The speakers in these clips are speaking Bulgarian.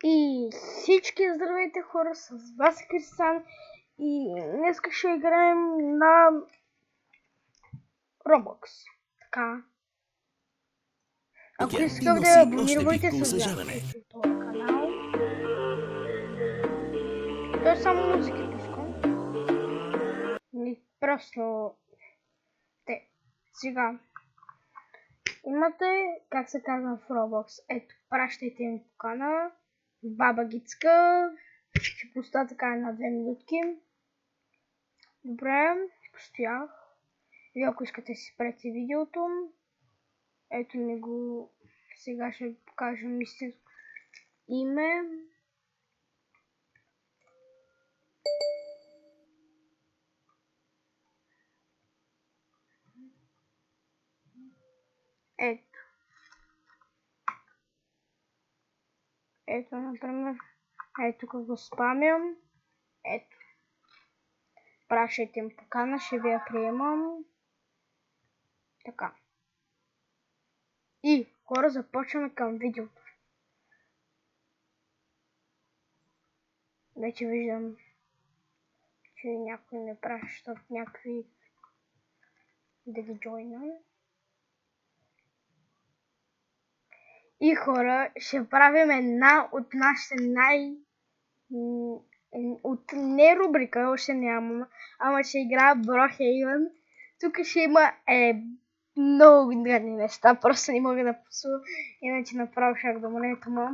И всички здравейте хора, с вас е Кристиан и днес ще играем на Roblox. Така. Ако искам да абонирайте се за този канал. То е само музики пускам. Просто те. Сега. Имате, как се казва в Roblox. Ето, пращайте ми покана. Баба Гицка. Ще пуста така на 2 минутки. Добре, постоях. И ако искате си спрете видеото, ето ми го, сега ще ви покажа истинско име. Ето. Ето, например, ето как го спамям. Ето. Пращайте ми покана, ще ви я приемам. Така. И хора, започваме към видеото. Вече виждам, че някой не пращат някакви да ги джойнам. И хора, ще правим една от нашите от не рубрика, още нямам, ама ще играя Brookhaven. Тук ще има много гадни неща, просто не мога да пусна, иначе направо шах до монето му.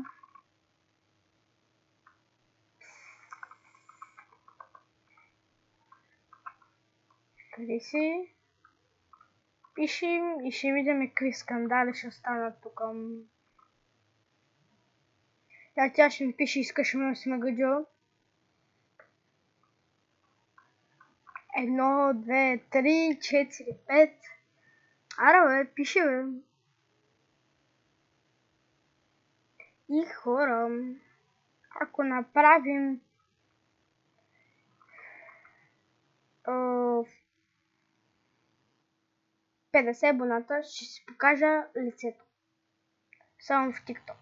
Къде си? Пишем и ще видим какви скандали ще станат тук. Тя ще ми пише, искаш ме с магадjo. 1, 2, 3, 4, 5. Аре бе, пише бе. И хора, ако направим 50 абоната, ще си покажа лицето. Само в TikTok.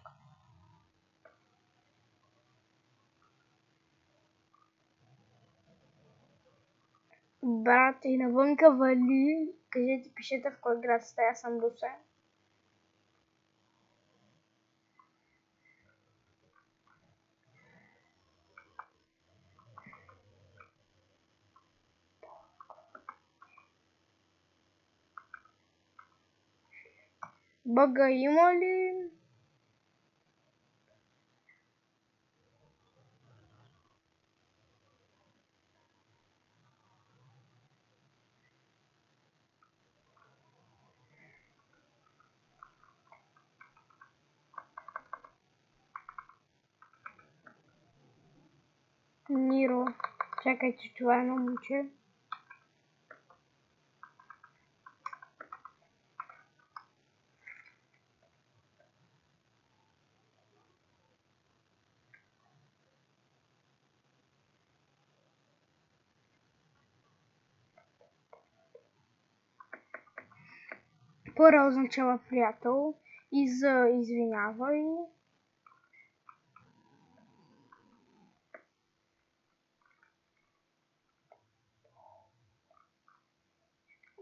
Брат, и навънка вали. Кажете, пишете в кой град сте, аз съм Русе. Бъга има ли? Ниро. Чакайте, това е едно момче. Първо означава приятел и за извинявай.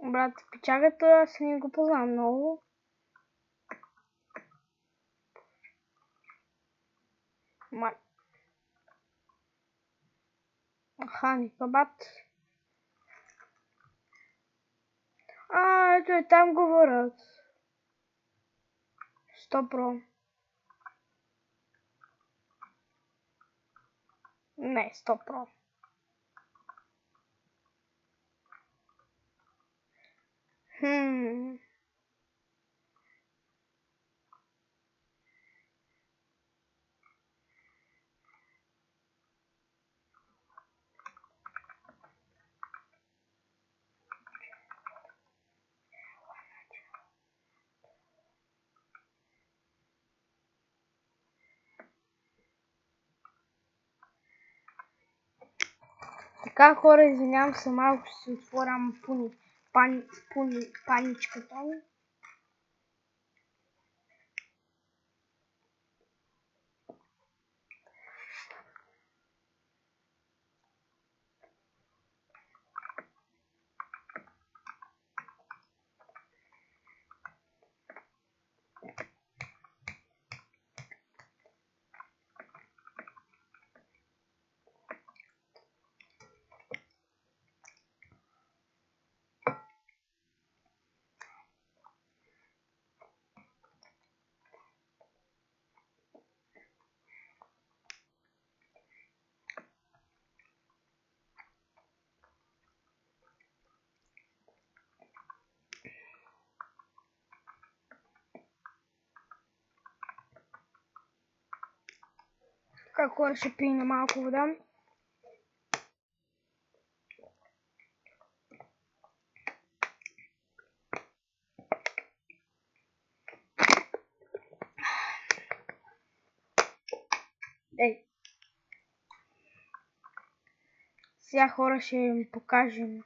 Брат, печагата аз не го познавам много. Хани кабат. Ето и там говорят. 100%. Не, 100%. Така хора, извинявам се, малко ще си отворя паничката. Така, хора, ще пие на малко вода. Ей. Сега, хора, ще им покажем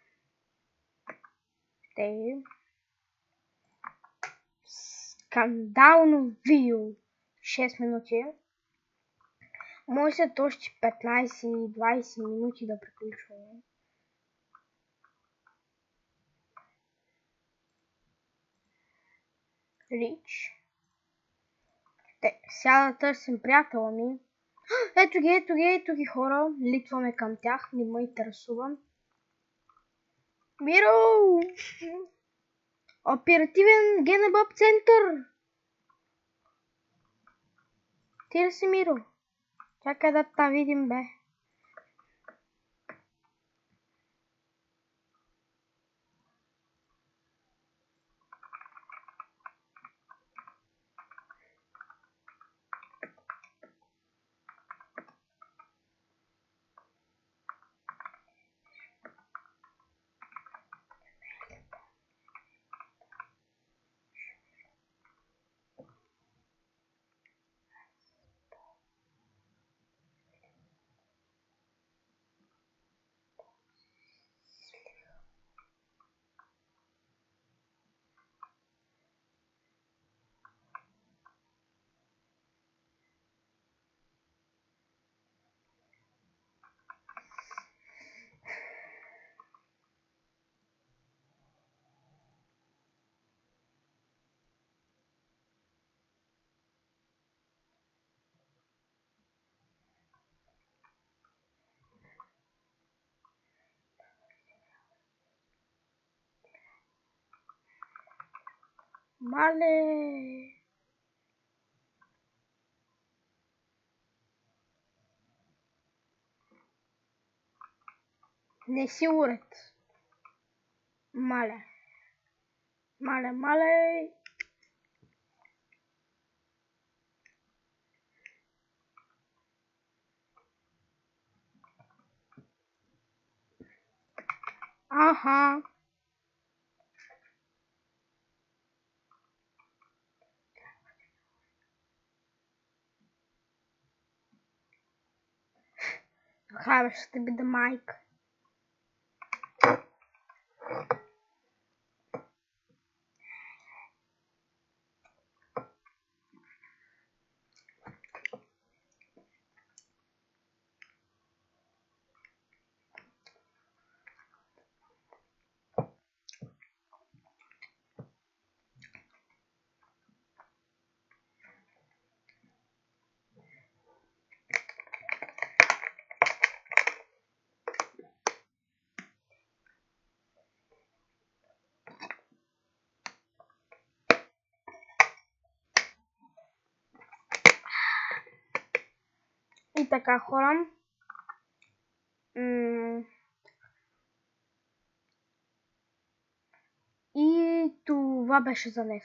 скандално видео 6 минути. Може след още 15-20 минути да приключваме. Рич. Сега да търсим приятела ми. Ето ги хора. Литваме към тях. Не ме интересува. Миро! Оперативен ГНБ център! Ти ли си, Миро? Чакай да та видим, бе. Мале! Не си уред. Мале. Мале. Аха. Хайде, ще биде майка. И така, хора. И това беше за днес.